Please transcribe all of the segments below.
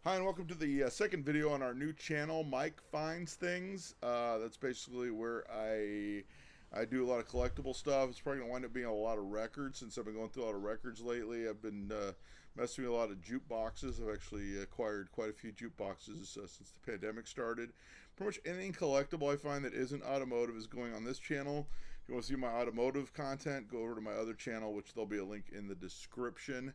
Hi, and welcome to the second video on our new channel, Mike Finds Things. That's basically where I do a lot of collectible stuff. It's probably going to wind up being a lot of records since I've been going through a lot of records lately. I've been messing with a lot of jukeboxes. I've actually acquired quite a few jukeboxes since the pandemic started. Pretty much anything collectible I find that isn't automotive is going on this channel. If you want to see my automotive content, go over to my other channel, which there'll be a link in the description.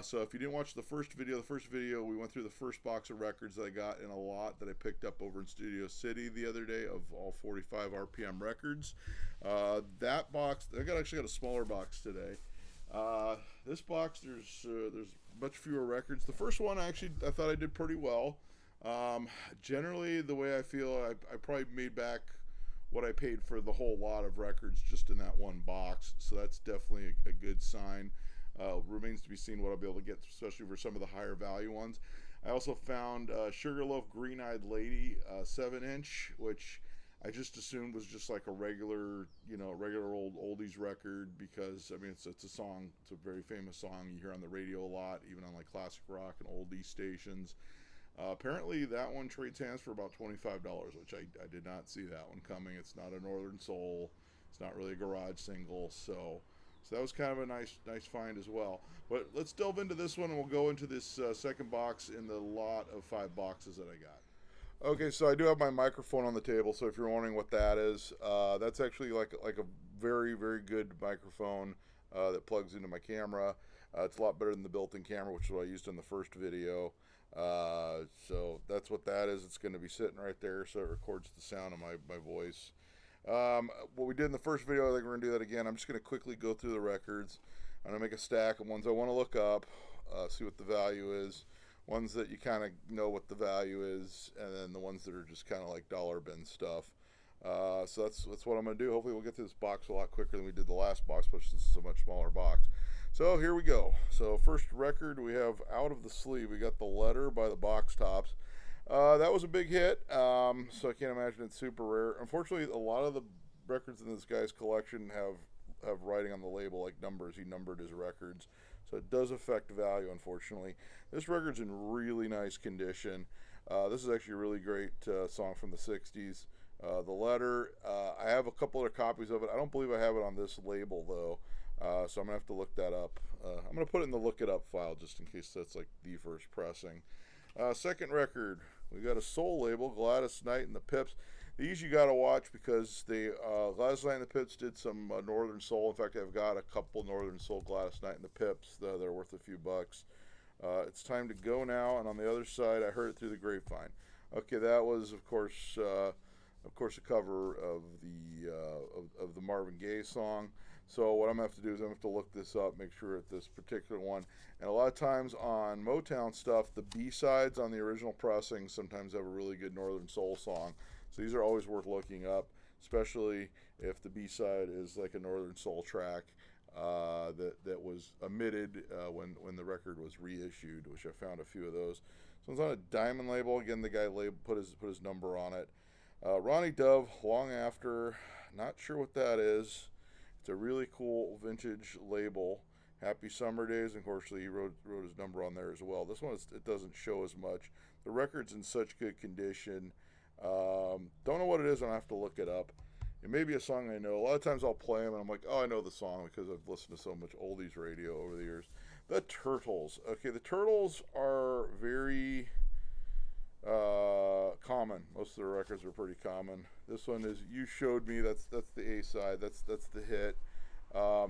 So if you didn't watch the first video we went through the first box of records that I got in a lot that I picked up over in Studio City the other day of all 45 RPM records. That box, actually got a smaller box today. This box, there's much fewer records. The first one, I thought I did pretty well. Generally, the way I feel, I probably made back what I paid for the whole lot of records just in that one box, so that's definitely a good sign. Remains to be seen what I'll be able to get, especially for some of the higher value ones. I also found Sugarloaf Green Eyed Lady 7-inch, which I just assumed was just like a regular old oldies record, because I mean it's a song, it's a very famous song you hear on the radio a lot, even on like classic rock and oldies stations. Apparently that one trades hands for about $25, which I did not see that one coming. It's not a Northern Soul. It's not really a garage single, so that was kind of a nice find as well. But let's delve into this one, and we'll go into this second box in the lot of 5 boxes that I got. Okay, so I do have my microphone on the table, so if you're wondering what that is, that's actually like a very, very good microphone that plugs into my camera. It's a lot better than the built-in camera, which is what I used in the first video. So that's what that is. It's going to be sitting right there, so it records the sound of my voice. What we did in the first video, I think we're going to do that again. I'm just going to quickly go through the records. I'm going to make a stack of ones I want to look up, see what the value is, ones that you kind of know what the value is, and then the ones that are just kind of like dollar bin stuff. So that's what I'm going to do. Hopefully we'll get to this box a lot quicker than we did the last box, but this is a much smaller box. So here we go. So first record we have out of the sleeve, we got The Letter by the Box Tops. That was a big hit, so I can't imagine it's super rare. Unfortunately, a lot of the records in this guy's collection have writing on the label, like numbers. He numbered his records, so it does affect value, unfortunately. This record's in really nice condition. This is actually a really great song from the 60s. The Letter, I have a couple other copies of it. I don't believe I have it on this label, though. So I'm going to have to look that up. I'm going to put it in the look it up file just in case that's like the first pressing. Second record, we got a soul label, Gladys Knight and the Pips. These you got to watch because Gladys Knight and the Pips did some Northern Soul. In fact, I've got a couple Northern Soul Gladys Knight and the Pips. They're worth a few bucks. It's Time to Go Now, and on the other side, I Heard It Through the Grapevine. Okay, that was, of course, a cover of the Marvin Gaye song. So what I'm going to have to do is I'm going to have to look this up, make sure it's this particular one. And a lot of times on Motown stuff, the B-sides on the original pressing sometimes have a really good Northern Soul song. So these are always worth looking up, especially if the B-side is like a Northern Soul track that was omitted when the record was reissued, which I found a few of those. So it's on a diamond label. Again, the guy put his number on it. Ronnie Dove, Long After, not sure what that is. It's a really cool vintage label. Happy Summer Days, and of course he wrote his number on there as well. This one, it doesn't show as much. The record's in such good condition. Don't know what it is, and I have to look it up. It may be a song I know. A lot of times I'll play them, and I'm like, oh, I know the song because I've listened to so much oldies radio over the years. The Turtles. Okay, the Turtles are very common. Most of the records are pretty common. This one is You Showed Me. That's the A side. That's the hit.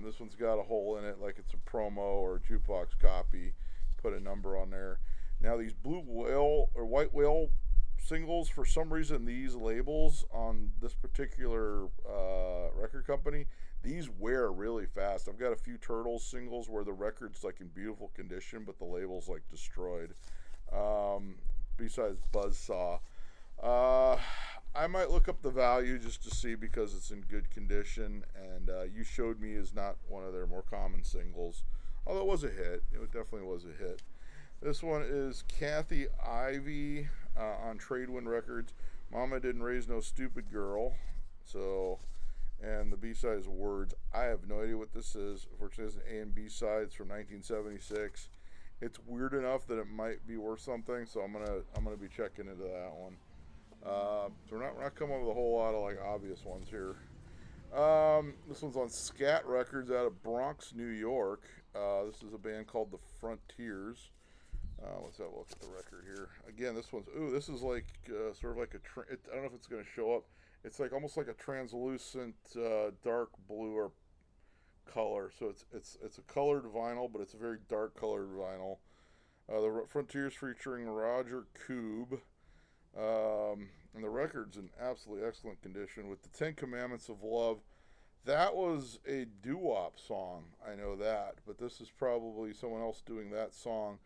This one's got a hole in it, like it's a promo or a jukebox copy. Put a number on there. Now these Blue Whale or White Whale singles, for some reason, these labels on this particular record company, these wear really fast. I've got a few Turtles singles where the record's like in beautiful condition, but the label's like destroyed. Besides Buzzsaw. I might look up the value just to see because it's in good condition, and You Showed Me is not one of their more common singles, although it was a hit. It definitely was a hit. This one is Kathy Ivy on Tradewind Records. Mama Didn't Raise No Stupid Girl. So, and the B-side is Words. I have no idea what this is. Unfortunately, it's an A and B sides from 1976. It's weird enough that it might be worth something, so I'm gonna be checking into that one. So we're not coming up with a whole lot of like obvious ones here. This one's on Scat Records out of Bronx, New York. This is a band called the Frontiers. Let's have a look at the record here. Again, this one's this is like sort of like I don't know if it's going to show up. It's like almost like a translucent dark blue or color. So it's a colored vinyl, but it's a very dark colored vinyl. The Frontiers featuring Roger Koob. And the record's in absolutely excellent condition with the Ten Commandments of Love. That was a Doo-wop song, I know that, but this is probably someone else doing that song.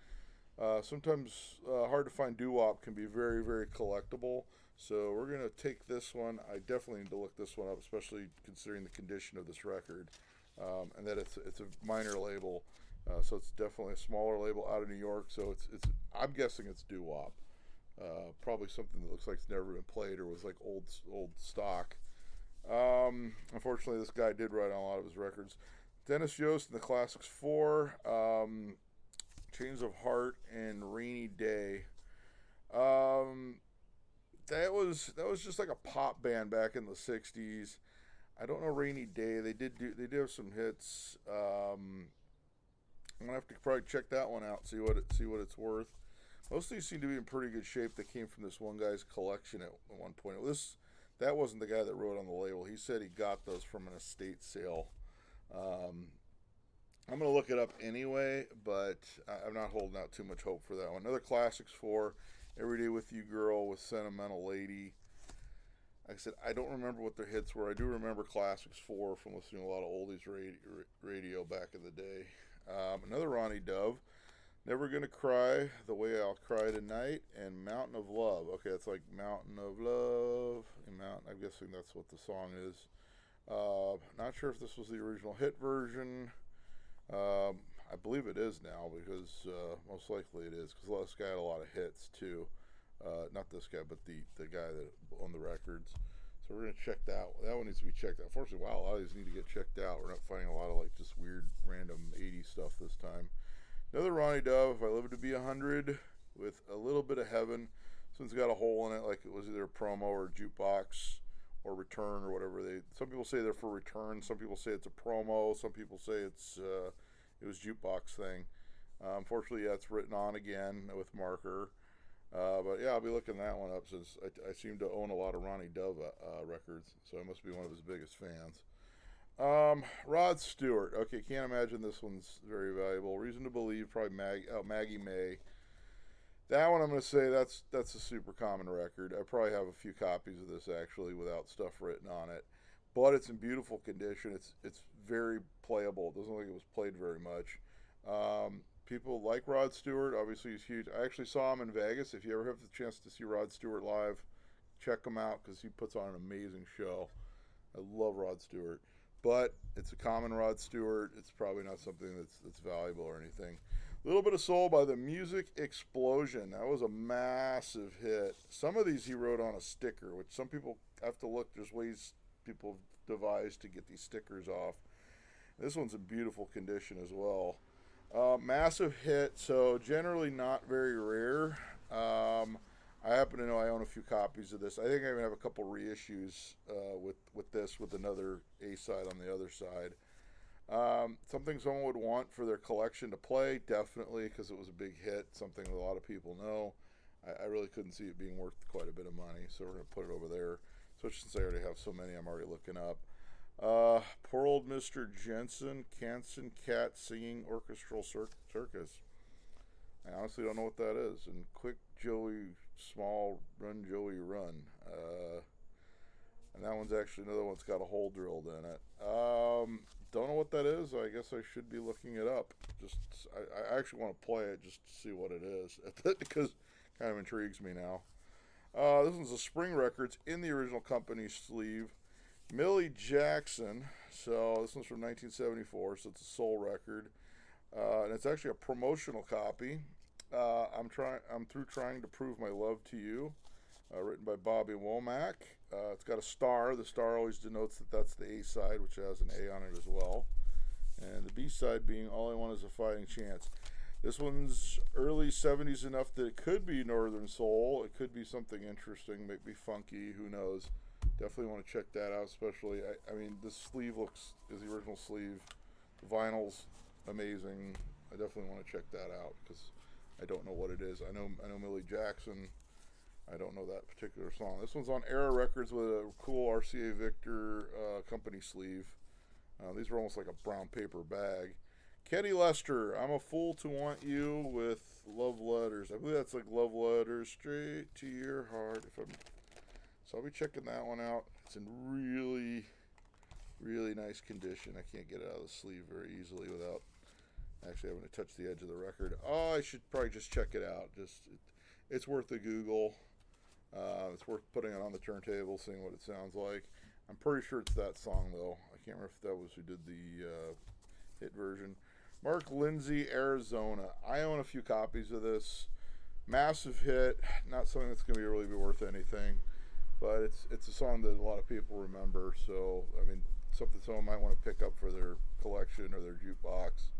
Sometimes hard to find doo-wop can be very, very collectible. So we're going to take this one. I definitely need to look this one up, especially considering the condition of this record. And that it's a minor label. So it's definitely a smaller label out of New York. So it's I'm guessing it's doo-wop. Probably something that looks like it's never been played or was like old stock. Unfortunately, this guy did write on a lot of his records. Dennis Yost and the Classics 4, Chains of Heart, and Rainy Day. That was just like a pop band back in the '60s. I don't know Rainy Day. They did have some hits. I'm gonna have to probably check that one out, see what it's worth. Most of these seem to be in pretty good shape. They came from this one guy's collection at one point. That wasn't the guy that wrote on the label. He said he got those from an estate sale. I'm going to look it up anyway, but I'm not holding out too much hope for that one. Another Classics 4, Every Day With You Girl with Sentimental Lady. Like I said, I don't remember what their hits were. I do remember Classics 4 from listening to a lot of oldies radio back in the day. Another Ronnie Dove, Never Gonna Cry, The Way I'll Cry Tonight, and Mountain of Love. Okay, it's like Mountain of Love. I'm guessing that's what the song is. Not sure if this was the original hit version. I believe it is now because most likely it is because this guy had a lot of hits too. Not this guy, but the guy that owned the records. So we're gonna check that. That one needs to be checked out. Unfortunately, wow, a lot of these need to get checked out. We're not finding a lot of like just weird random '80s stuff this time. Another Ronnie Dove, If I Live to Be 100, with a little bit of heaven. This one's got a hole in it, like it was either a promo or jukebox or return or whatever. Some people say they're for return. Some people say it's a promo. Some people say it was jukebox thing. Unfortunately, yeah, it's written on again with marker. But yeah, I'll be looking that one up since I seem to own a lot of Ronnie Dove records, so I must be one of his biggest fans. Rod Stewart. Okay, can't imagine this one's very valuable. Reason to Believe, probably Maggie May. That one I'm going to say that's a super common record. I probably have a few copies of this actually without stuff written on it, but it's in beautiful condition. It's very playable. It doesn't look like it was played very much. People like Rod Stewart. Obviously, he's huge. I actually saw him in Vegas. If you ever have the chance to see Rod Stewart live, check him out because he puts on an amazing show. I love Rod Stewart. But it's a common Rod Stewart. It's probably not something that's valuable or anything. A little bit of soul by the Music Explosion. That was a massive hit. Some of these he wrote on a sticker, which some people have to look. There's ways people have devised to get these stickers off. This one's in beautiful condition as well. Massive hit, so generally not very rare. I happen to know I own a few copies of this. I think I even have a couple reissues with this, with another A-side on the other side. Something someone would want for their collection to play, definitely, because it was a big hit, something that a lot of people know. I really couldn't see it being worth quite a bit of money, so we're going to put it over there. Especially since I already have so many I'm already looking up. Poor Old Mr. Jensen, Canson Cat Singing Orchestral Circus. I honestly don't know what that is. And Quick Joey Small Run Joey Run. And that one's actually another one's got a hole drilled in it. Don't know what that is. I guess I should be looking it up. I actually want to play it just to see what it is because it kind of intrigues me now. This one's a Spring Records in the original company sleeve. Millie Jackson. So this one's from 1974, so it's a soul record. And it's actually a promotional copy. I'm through trying to prove my love to you. Written by Bobby Womack. It's got a star. The star always denotes that that's the A side, which has an A on it as well. And the B side being All I Want Is a Fighting Chance. This one's early 70s enough that it could be Northern Soul. It could be something interesting, maybe funky, who knows. Definitely want to check that out, especially, I mean, this sleeve is the original sleeve. The vinyl's amazing. I definitely want to check that out because I don't know what it is. I know Millie Jackson. I don't know that particular song. This one's on Era Records with a cool RCA Victor company sleeve. These are almost like a brown paper bag. Kenny Lester, I'm a Fool to Want You with Love Letters. I believe that's like Love Letters Straight to Your Heart. So I'll be checking that one out. It's in really, really nice condition. I can't get it out of the sleeve very easily without actually having to touch the edge of the record. Oh, I should probably just check it out. It's worth a Google. It's worth putting it on the turntable, seeing what it sounds like. I'm pretty sure it's that song, though. I can't remember if that was who did the hit version. Mark Lindsay, Arizona. I own a few copies of this. Massive hit. Not something that's going to really be worth anything. But it's a song that a lot of people remember. So, I mean, something someone might want to pick up for their collection or their jukebox.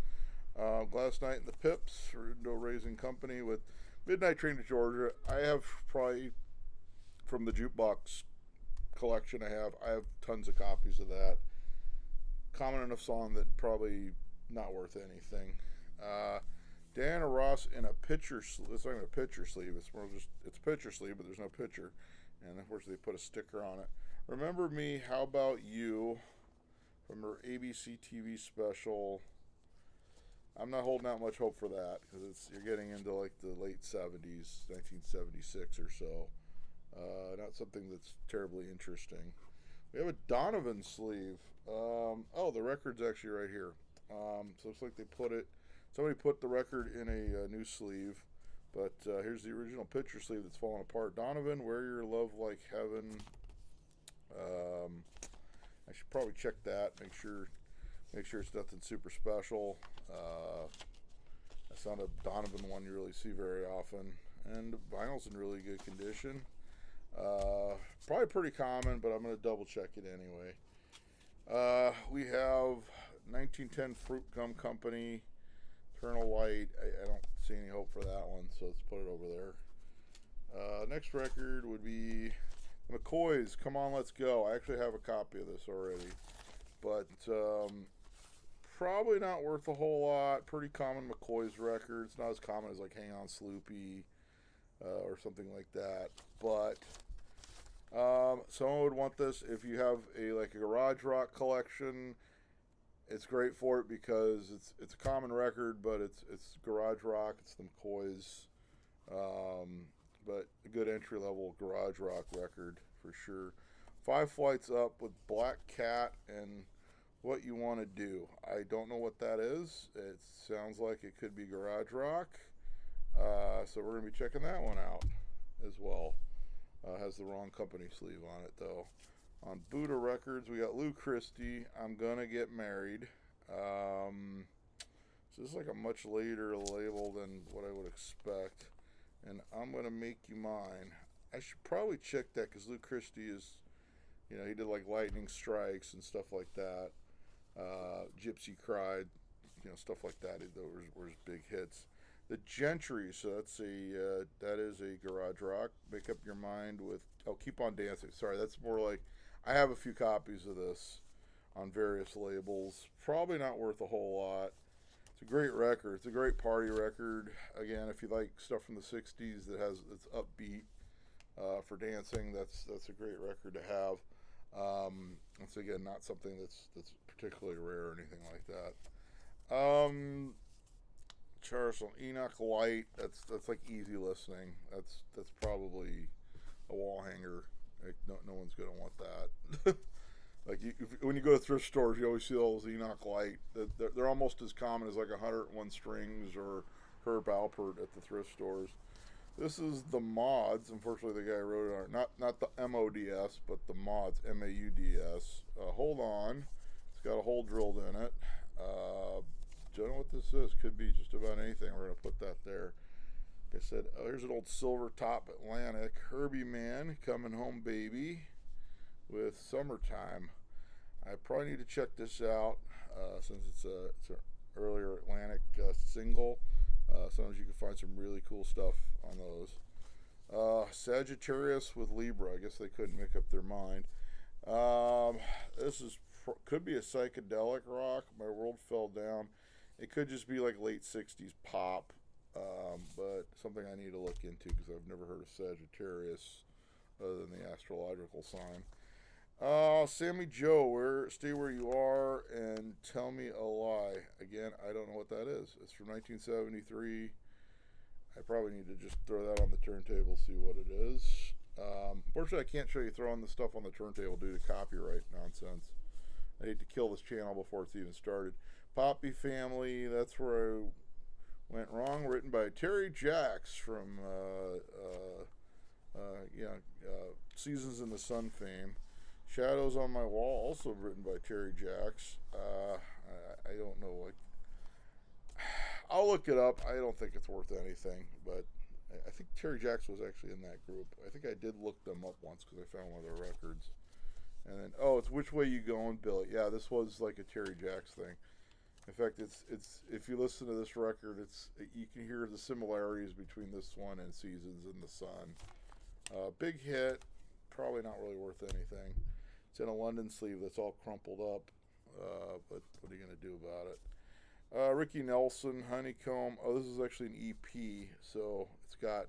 Last Night in the Pips, Window Raising Company with Midnight Train to Georgia. I have probably, from the jukebox collection I have tons of copies of that. Common enough song that probably not worth anything. Diana Ross in a picture sleeve. It's not even a picture sleeve. It's more just, it's a picture sleeve, but there's no picture. And of course they put a sticker on it. Remember Me, How About You, from her ABC TV special. I'm not holding out much hope for that because you're getting into like the late 70s, 1976 or so. Not something that's terribly interesting. We have a Donovan sleeve. Oh, the record's actually right here. So it's like somebody put the record in a new sleeve. But here's the original picture sleeve that's falling apart. Donovan, Wear Your Love Like Heaven. I should probably check that. Make sure it's nothing super special. That's not a Donovan one you really see very often. And the vinyl's in really good condition. Probably pretty common, but I'm going to double check it anyway. We have 1910 Fruit Gum Company, Eternal Light. I don't see any hope for that one, so let's put it over there. Next record would be McCoy's Come On Let's Go. I actually have a copy of this already, but probably not worth a whole lot. Pretty common McCoy's record. It's not as common as like Hang On Sloopy or something like that, but someone would want this if you have a garage rock collection. It's great for it because it's a common record, but it's garage rock. It's the McCoys, but a good entry level garage rock record for sure. Five Flights Up with Black Cat and What You Want to Do. I don't know what that is. It sounds like it could be garage rock, so we're gonna be checking that one out as well. Has the wrong company sleeve on it though. On Buddha Records, we got Lou Christie, I'm Gonna Get Married. So this is like a much later label than what I would expect. And I'm Gonna Make You Mine. I should probably check that because Lou Christie is, he did like Lightning Strikes and stuff like that. Gypsy Cried, stuff like that. Those were his big hits. The Gentry, so that is a garage rock. Make Up Your Mind with, Keep On Dancing. Sorry, that's more like, I have a few copies of this on various labels. Probably not worth a whole lot. It's a great record. It's a great party record. Again, if you like stuff from the 60s it's upbeat for dancing, that's a great record to have. It's again not something that's particularly rare or anything like that. Charles Enoch Light. That's like easy listening. That's probably a wall hanger. Like no one's gonna want that. Like when you go to thrift stores, you always see all those Enoch Light. They're almost as common as like 101 Strings or Herb Alpert at the thrift stores. This is the Mods. Unfortunately, the guy wrote it on not the MODS, but the Mods, MAUDS. Hold On. It's got a hole drilled in it. Don't know what this is. Could be just about anything. We're going to put that there. Like I said, here's an old silver top Atlantic. Herbie Man, Coming Home Baby with Summertime. I probably need to check this out since it's an earlier Atlantic single. Sometimes you can find some really cool stuff on those. Sagittarius with Libra. I guess they couldn't make up their mind. This could be a psychedelic rock. My world fell down. It could just be like late 60s pop, but something I need to look into because I've never heard of Sagittarius other than the astrological sign. Sammy Joe, stay where you are and tell me a lie. Again, I don't know what that is. It's from 1973. I probably need to just throw that on the turntable, see what it is. Unfortunately, I can't show you throwing the stuff on the turntable due to copyright nonsense. I hate to kill this channel before it's even started. Poppy Family, that's where I went wrong. Written by Terry Jacks from Seasons in the Sun fame. Shadows on My Wall, also written by Terry Jacks. I don't know. I'll look it up. I don't think it's worth anything, but I think Terry Jacks was actually in that group. I think I did look them up once because I found one of their records. And then, it's Which Way You Going, Billy? Yeah, this was like a Terry Jacks thing. In fact, it's if you listen to this record, you can hear the similarities between this one and Seasons in the Sun. Big hit, probably not really worth anything. It's in a London sleeve that's all crumpled up, but what are you going to do about it? Ricky Nelson, Honeycomb. This is actually an EP, so it's got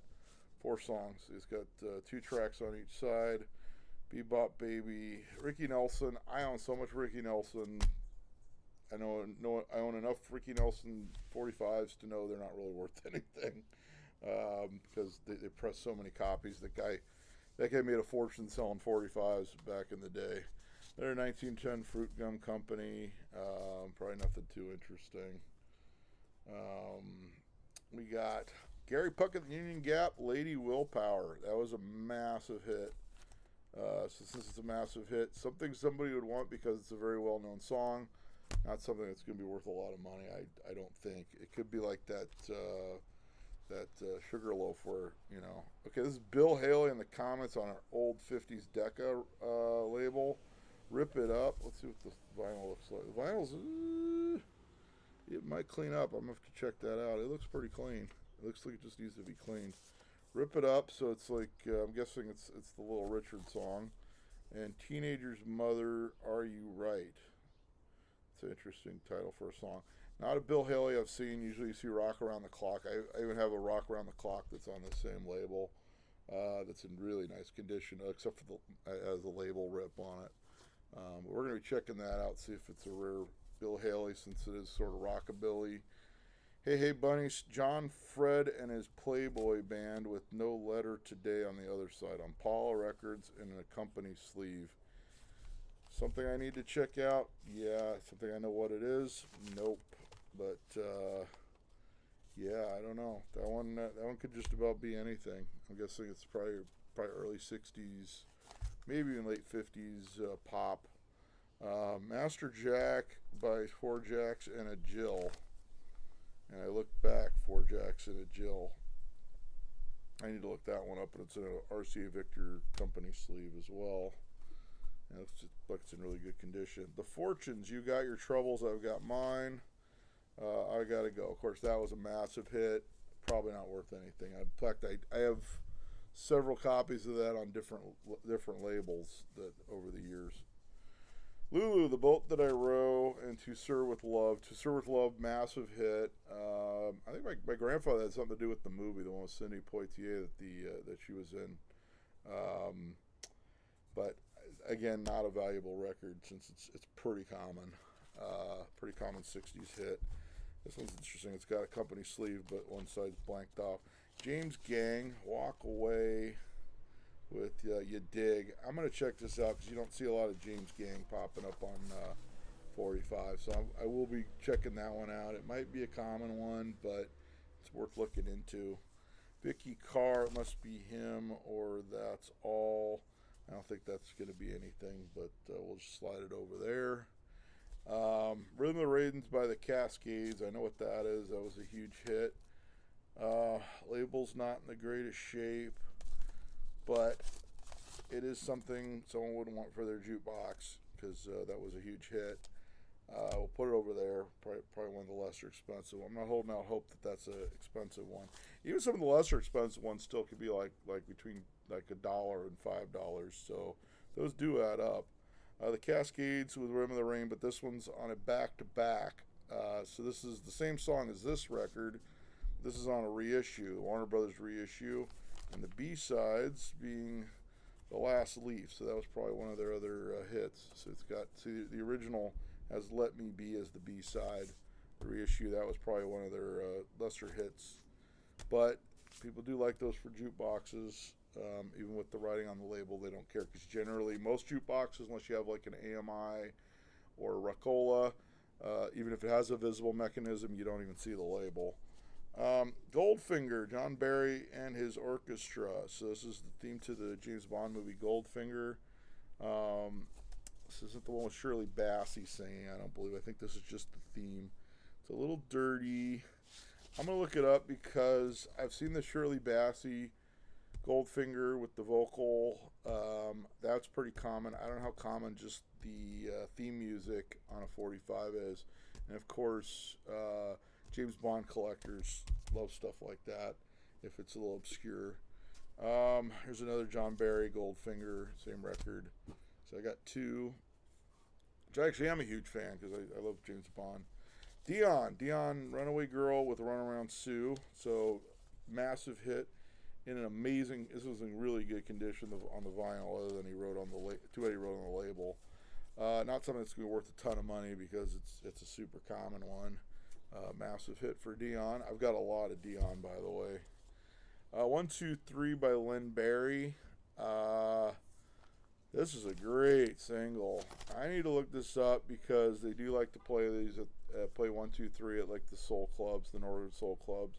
4 songs. It's got 2 tracks on each side. Bebop Baby. Ricky Nelson. I own so much Ricky Nelson. I own enough Ricky Nelson 45s to know they're not really worth anything because they press so many copies. That guy made a fortune selling 45s back in the day. They're a 1910 Fruit Gum Company. Probably nothing too interesting. We got Gary Puckett, Union Gap, Lady Willpower. That was a massive hit. So since it's a massive hit, something somebody would want because it's a very well-known song. Not something that's going to be worth a lot of money, I don't think. It could be like that Sugarloaf where, Okay, this is Bill Haley in the comments on our old 50s Decca label. Rip It Up. Let's see what the vinyl looks like. The vinyl's, it might clean up. I'm going to have to check that out. It looks pretty clean. It looks like it just needs to be cleaned. Rip It Up, so it's like, I'm guessing it's the Little Richard song. And Teenager's Mother, Are You Right? It's an interesting title for a song. Not a Bill Haley I've seen. Usually you see Rock Around the Clock. I even have a Rock Around the Clock that's on the same label. That's in really nice condition, except for has the label rip on it. But we're going to be checking that out, see if it's a rare Bill Haley since it is sort of rockabilly. Hey Bunnies, John Fred and his Playboy band with No Letter Today on the other side on Paula Records in a company sleeve. Something I need to check out? Yeah. Something I know what it is? Nope. But yeah, I don't know. That one could just about be anything. I'm guessing it's probably early 60s, maybe even late 50s pop. Master Jack by Four Jacks and a Jill. And I look back, Four Jacks and a Jill. I need to look that one up, but it's in an RCA Victor company sleeve as well. And it's in really good condition. The Fortunes, You Got Your Troubles, I've Got Mine. I Gotta Go. Of course, that was a massive hit. Probably not worth anything. In fact, I have several copies of that on different labels that over the years. Lulu, The Boat That I Row, and To Sir With Love. To Sir With Love, massive hit. I think my grandfather had something to do with the movie, the one with Sidney Poitier that she was in. But again, not a valuable record since it's pretty common. Pretty common 60s hit. This one's interesting. It's got a company sleeve, but one side's blanked off. James Gang, Walk Away with You Dig. I'm going to check this out because you don't see a lot of James Gang popping up on 45. So I will be checking that one out. It might be a common one, but it's worth looking into. Vicky Carr, It Must Be Him, or That's All. I don't think that's going to be anything, but we'll just slide it over there. Rhythm of the Raidens by the Cascades. I know what that is. That was a huge hit. Label's not in the greatest shape, but it is something someone wouldn't want for their jukebox because that was a huge hit. We'll put it over there. Probably one of the lesser expensive. I'm not holding out hope that that's an expensive one. Even some of the lesser expensive ones still could be like between like $1 and $5. So those do add up. The Cascades with Rim of the Rain, but this one's on a back to back. So this is the same song as this record. This is on a reissue, Warner Brothers reissue, and the B sides being The Last Leaf. So that was probably one of their other hits. So it's got the original has Let Me Be as the B side. The reissue, that was probably one of their lesser hits. But people do like those for jukeboxes. Even with the writing on the label, they don't care because generally most jukeboxes, unless you have like an AMI or a Ricola, even if it has a visible mechanism, you don't even see the label. Goldfinger, John Barry and his orchestra. So this is the theme to the James Bond movie Goldfinger. This isn't the one with Shirley Bassey singing, I don't believe. I think this is just the theme. It's a little dirty. I'm going to look it up because I've seen the Shirley Bassey Goldfinger with the vocal. That's pretty common. I don't know how common just the theme music on a 45 is. And of course, James Bond collectors love stuff like that if it's a little obscure. Here's another John Barry Goldfinger, same record. So I got two, which I actually am a huge fan because I love James Bond. Dion, Runaway Girl with Runaround Sue. So massive hit in an amazing. This was in really good condition on the vinyl, other than he wrote on the he wrote on the label. Not something that's going to be worth a ton of money because it's a super common one. Massive hit for Dion. I've got a lot of Dion, by the way. 1, 2, 3 by Lynn Barry. This is a great single. I need to look this up because they do like to play these play 1, 2, 3 at like the soul clubs, the Northern Soul clubs.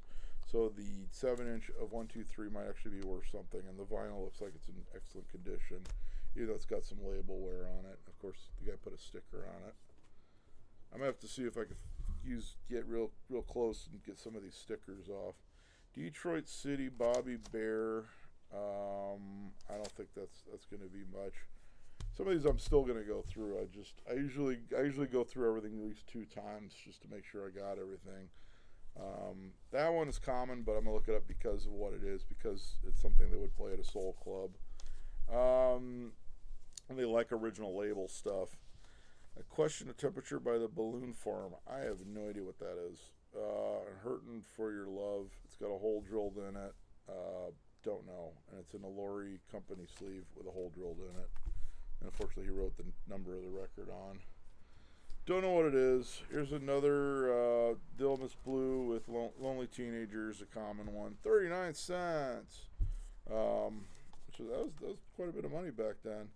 So the 7-inch of 1, 2, 3 might actually be worth something, and the vinyl looks like it's in excellent condition, even though it's got some label wear on it. Of course, the guy put a sticker on it. I'm gonna have to see if I can get real close and get some of these stickers off. Detroit City, Bobby Bear. I don't think that's going to be much. Some of these I'm still going to go through. I usually go through everything at least 2 times just to make sure I got everything. That one is common, but I'm gonna look it up because of what it is, because it's something they would play at a soul club. And they like original label stuff. A Question of Temperature by the Balloon Farm. I have no idea what that is. Hurtin' for Your Love. It's got a hole drilled in it. Don't know. And it's in a Lori Company sleeve with a hole drilled in it. And unfortunately, he wrote the number of the record on. Don't know what it is. Here's another Dilmus Blue with Lonely Teenagers, a common one. 39 cents. So that was quite a bit of money back then.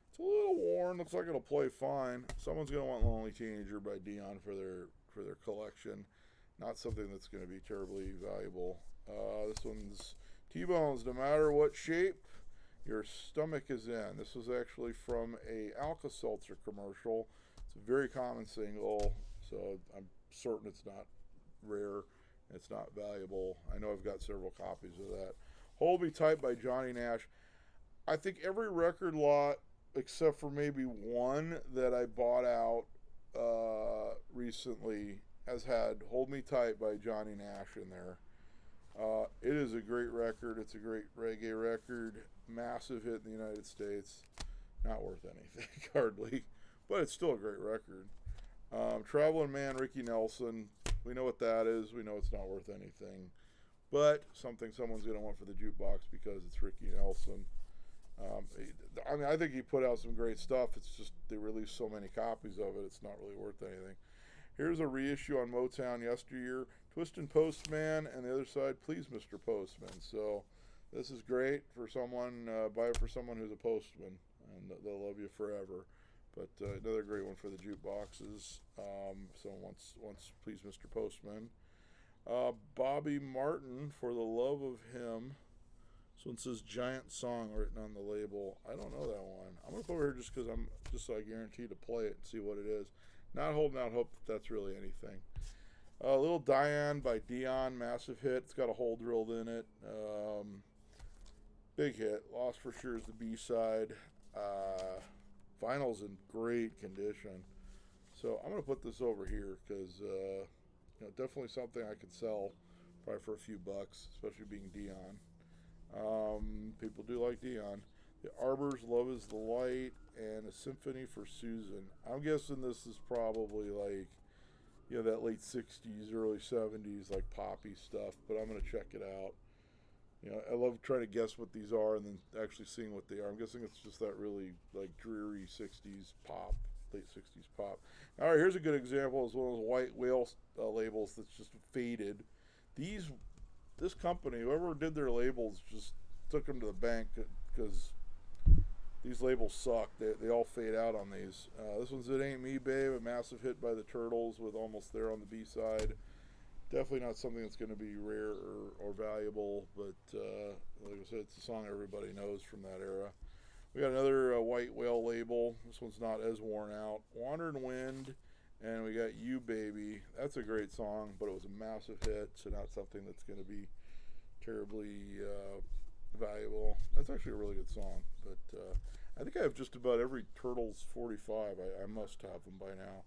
It's a little worn. Looks like it'll play fine. Someone's going to want Lonely Teenager by Dion for their collection. Not something that's going to be terribly valuable. This one's T-Bones. No matter what shape your stomach is in. This was actually from a Alka-Seltzer commercial. It's a very common single, so I'm certain it's not rare. It's not valuable. I know I've got several copies of that. Hold Me Tight by Johnny Nash. I think every record lot, except for maybe one that I bought out recently, has had Hold Me Tight by Johnny Nash in there. It is a great record. It's a great reggae record. Massive hit in the United States. Not worth anything, hardly. But it's still a great record. Traveling Man, Ricky Nelson. We know what that is. We know it's not worth anything. But something someone's going to want for the jukebox because it's Ricky Nelson. I think he put out some great stuff. It's just they released so many copies of it, it's not really worth anything. Here's a reissue on Motown Yesteryear. Twist and Postman, and the other side, Please Mr. Postman. So this is great for someone, buy it for someone who's a postman, and they'll love you forever. But another great one for the jukeboxes. So once Please Mr. Postman. Bobby Martin, For the Love of Him. This one says Giant Song written on the label. I don't know that one. I'm going to put it here just so I guarantee to play it and see what it is. Not holding out hope that that's really anything. Little Diane by Dion, massive hit. It's got a hole drilled in it. Big hit. Lost for Sure is the B-side. Vinyl's in great condition. So I'm going to put this over here because definitely something I could sell probably for a few bucks, especially being Dion. People do like Dion. The Arbors, Love is the Light, and A Symphony for Susan. I'm guessing this is probably like, that late 60s, early 70s, like poppy stuff, but I'm going to check it out. I love trying to guess what these are and then actually seeing what they are. I'm guessing it's just that really like dreary 60s pop, late 60s pop. All right, here's a good example. It's one of those white whale labels that's just faded. This company, whoever did their labels, just took them to the bank because these labels suck. They all fade out on these. This one's It Ain't Me, Babe, a massive hit by the Turtles with Almost There on the B-side. Definitely not something that's going to be rare or valuable, but like I said, it's a song everybody knows from that era. We got another white whale label. This one's not as worn out. Wandering Wind, and we got You Baby. That's a great song, but it was a massive hit, so not something that's going to be terribly valuable. That's actually a really good song, but I think I have just about every Turtles 45. I must have them by now.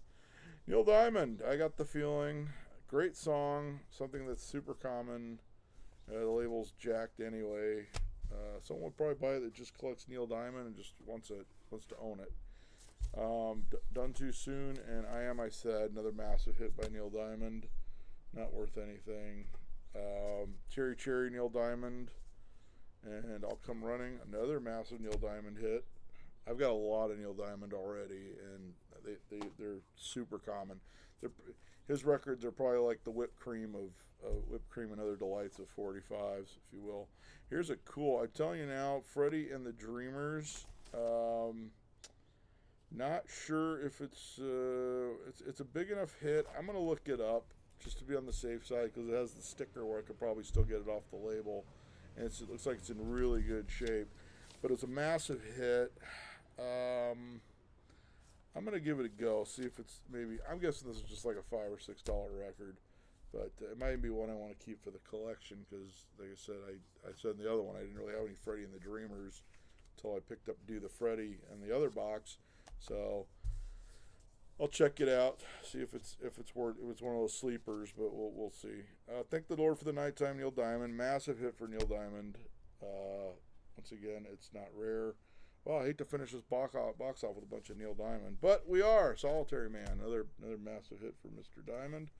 Neil Diamond, I Got the Feeling. Great song, something that's super common. The label's jacked anyway. Someone would probably buy it that just collects Neil Diamond and just wants to own it. Done Too Soon and I Am I Said, another massive hit by Neil Diamond. Not worth anything. Cherry Cherry, Neil Diamond, and I'll Come Running, another massive Neil Diamond hit. I've got a lot of Neil Diamond already, and they're super common. His records are probably like the whipped cream and other delights of 45s, if you will. Here's a cool, I'm telling you now, Freddie and the Dreamers. Not sure if it's a big enough hit. I'm gonna look it up just to be on the safe side because it has the sticker where I could probably still get it off the label, and it looks like it's in really good shape. But it's a massive hit. I'm going to give it a go, see if it's maybe, I'm guessing this is just like a $5 or $6 record, but it might be one I want to keep for the collection because, like I said, I said in the other one, I didn't really have any Freddie and the Dreamers until I picked up Do the Freddie and the other box, so I'll check it out, see if it's one of those sleepers, but we'll see. Thank the Lord for the Nighttime, Neil Diamond, massive hit for Neil Diamond. Once again, it's not rare. Well, I hate to finish this box off with a bunch of Neil Diamond, but we are. Solitary Man, another massive hit for Mr. Diamond.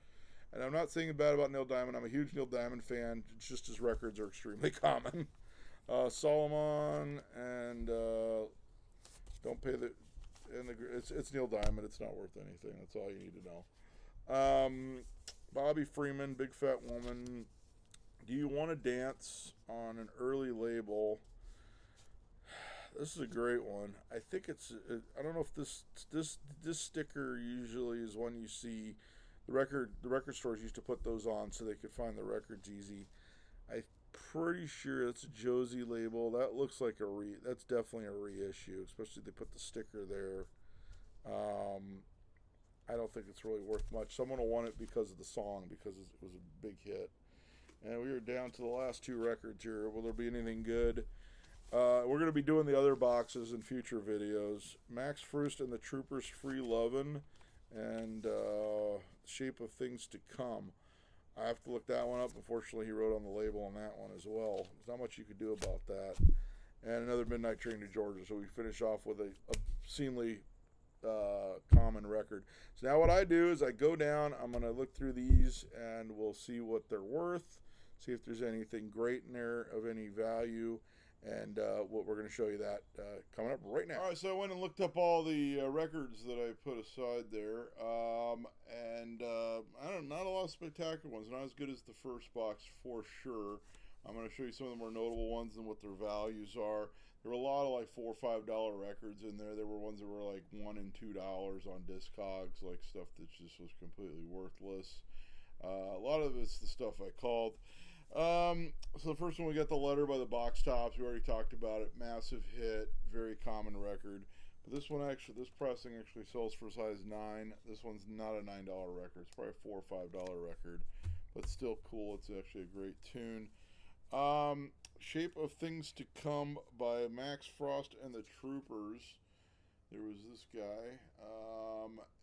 And I'm not saying bad about Neil Diamond. I'm a huge Neil Diamond fan. It's just his records are extremely common. Solomon and Don't Pay the... It's Neil Diamond. It's not worth anything. That's all you need to know. Bobby Freeman, Big Fat Woman. Do You Want to Dance on an early label? This is a great one. I think I don't know if this sticker usually is one you see. The record stores used to put those on so they could find the records easy. I'm pretty sure it's a Josie label. That looks like that's definitely a reissue, especially if they put the sticker there. I don't think it's really worth much. Someone will want it because of the song, because it was a big hit. And we are down to the last two records here. Will there be anything good? We're going to be doing the other boxes in future videos. Max Frust and the Troopers, Free Lovin', and Shape of Things to Come. I have to look that one up. Unfortunately, he wrote on the label on that one as well. There's not much you could do about that. And another Midnight Train to Georgia. So we finish off with a obscenely common record. So now what I do is I go down. I'm going to look through these, and we'll see what they're worth, see if there's anything great in there of any value. And what we're going to show you that coming up right now. All right, so I went and looked up all the records that I put aside there, and I don't know, not a lot of spectacular ones, not as good as the first box for sure. I'm going to show you some of the more notable ones and what their values are. There were a lot of like $4 or $5 records in there. There were ones that were like $1 and $2 on Discogs, like stuff that just was completely worthless. A lot of it's the stuff I called. So the first one, we got The Letter by the Box Tops. We already talked about it. Massive hit, very common record. But this one actually, this pressing actually sells for size 9. This one's not a $9 record. It's probably a $4 or $5 record, but still cool. It's actually a great tune. Shape of Things to Come by Max Frost and the Troopers. There was this guy,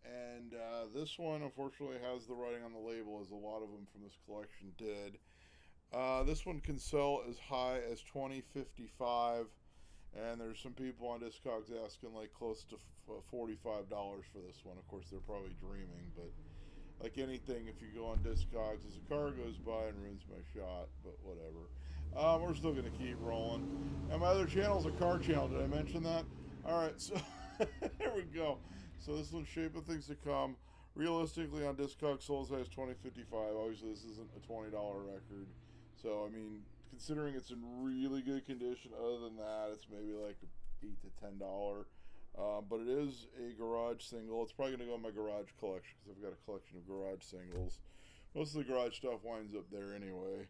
and this one unfortunately has the writing on the label, as a lot of them from this collection did. This one can sell as high as 20.55, and there's some people on Discogs asking like close to $45 for this one. Of course, they're probably dreaming, but like anything, if you go on Discogs, as a car goes by and ruins my shot, but whatever. We're still going to keep rolling. And my other channel is a car channel. Did I mention that? All right, so there we go. So this one's Shape of Things to Come. Realistically, on Discogs, sold as 20.55. Obviously, this isn't a $20 record. So, I mean, considering it's in really good condition, other than that, it's maybe like $8 to $10. But it is a garage single. It's probably going to go in my garage collection because I've got a collection of garage singles. Most of the garage stuff winds up there anyway,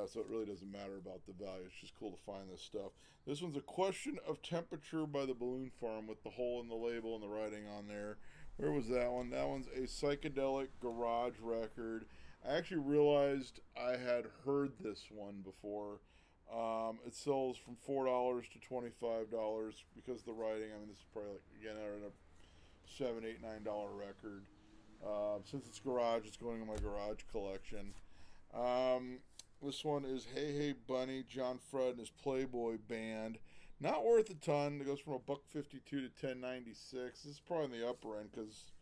so it really doesn't matter about the value. It's just cool to find this stuff. This one's A Question of Temperature by the Balloon Farm with the hole in the label and the writing on there. Where was that one? That one's a psychedelic garage record. I actually realized I had heard this one before. It sells from $4 to $25 because of the writing. I mean, this is probably like, again, a $7, $8, $9 record. Since it's garage, it's going in my garage collection. This one is Hey Hey Bunny, John Fred and his Playboy Band. Not worth a ton. It goes from $1.52 to $10.96. This is probably in the upper end because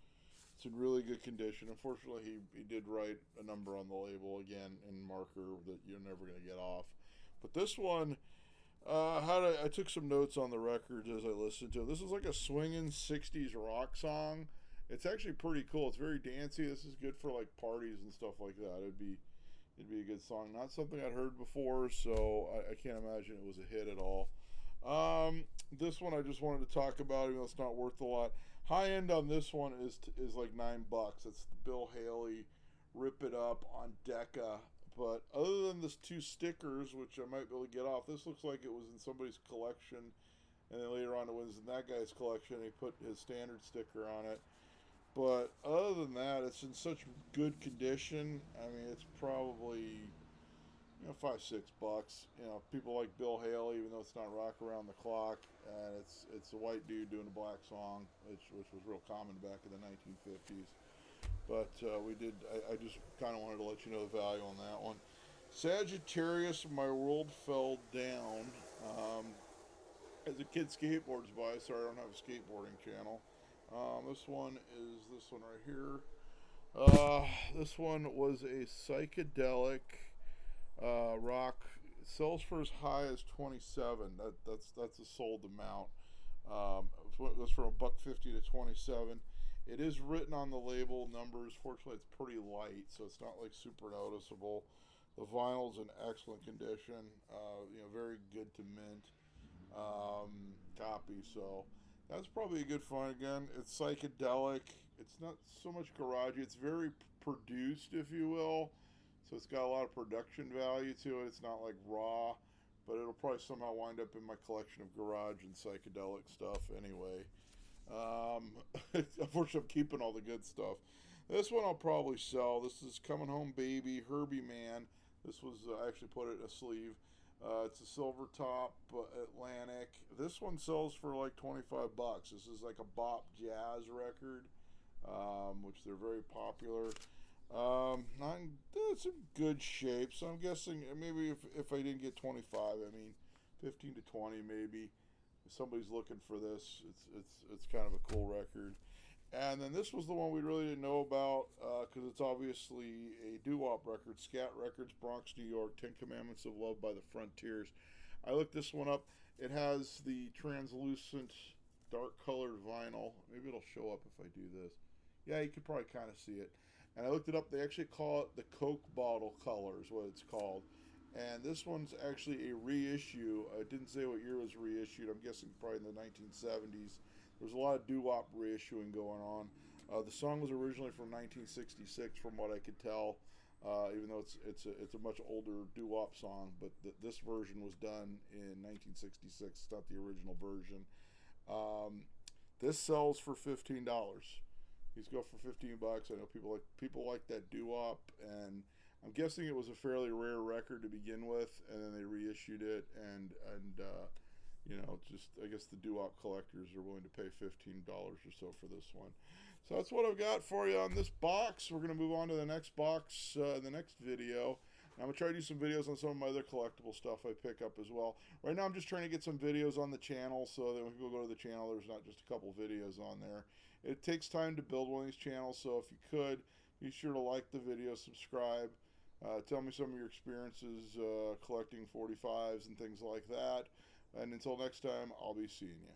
it's in really good condition. Unfortunately, he did write a number on the label again in marker that you're never going to get off. But this one, I took some notes on the records as I listened to it. This is like a swinging 60s rock song. It's actually pretty cool. It's very dancey. This is good for like parties and stuff like that. It'd be a good song. Not something I'd heard before, so I can't imagine it was a hit at all. This one I just wanted to talk about, even though it's not worth a lot. High end on this one is like $9. It's the Bill Haley Rip It Up on Decca. But other than this two stickers, which I might be able to get off, this looks like it was in somebody's collection, and then later on it was in that guy's collection. He put his standard sticker on it. But other than that, it's in such good condition. I mean, it's probably $5-6. People like Bill Haley, even though it's not rock around the clock, and it's a white dude doing a black song, which was real common back in the 1950s. But I just kind of wanted to let you know the value on that one. Sagittarius, My World Fell Down. As a kid skateboards by, sorry I don't have a skateboarding channel. This one is this one right here. This one was a psychedelic rock. It sells for as high as 27. That's a sold amount. It was from $1.50 to 27. It is written on the label numbers. Fortunately, it's pretty light, so it's not like super noticeable. The vinyl's in excellent condition. Very good to mint copy. So that's probably a good find. Again, it's psychedelic. It's not so much garagey. It's very produced, if you will. So it's got a lot of production value to it. It's not like raw, but it'll probably somehow wind up in my collection of garage and psychedelic stuff anyway. Unfortunately, I'm keeping all the good stuff. This one I'll probably sell. This is Coming Home Baby, Herbie Man. This was I actually put it in a sleeve. It's a silver top Atlantic. This one sells for like $25. This is like a bop jazz record, which they're very popular. It's in good shape, so I'm guessing maybe if I didn't get 25, I mean 15 to 20 maybe. If somebody's looking for this, it's kind of a cool record. And then this was the one we really didn't know about because it's obviously a doo-wop record, Scat Records, Bronx, New York, 10 Commandments of Love by the Frontiers. I looked this one up. It has the translucent, dark-colored vinyl. Maybe it'll show up if I do this. Yeah, you could probably kind of see it. And I looked it up. They actually call it the Coke bottle color is what it's called. And this one's actually a reissue. It didn't say what year it was reissued. I'm guessing probably in the 1970s. There's a lot of doo-wop reissuing going on. The song was originally from 1966, from what I could tell, even though it's a much older doo-wop song. But this version was done in 1966. It's not the original version. This sells for $15. These go for $15. I know people like that doo-wop, and I'm guessing it was a fairly rare record to begin with, and then they reissued it, and you know, just I guess the Doo-wop collectors are willing to pay $15 or so for this one. So that's what I've got for you on this box. We're going to move on to the next box in the next video. I'm going to try to do some videos on some of my other collectible stuff I pick up as well. Right now I'm just trying to get some videos on the channel so that when people go to the channel, there's not just a couple videos on there. It takes time to build one of these channels, so if you could, be sure to like the video, subscribe. Tell me some of your experiences collecting 45s and things like that. And until next time, I'll be seeing you.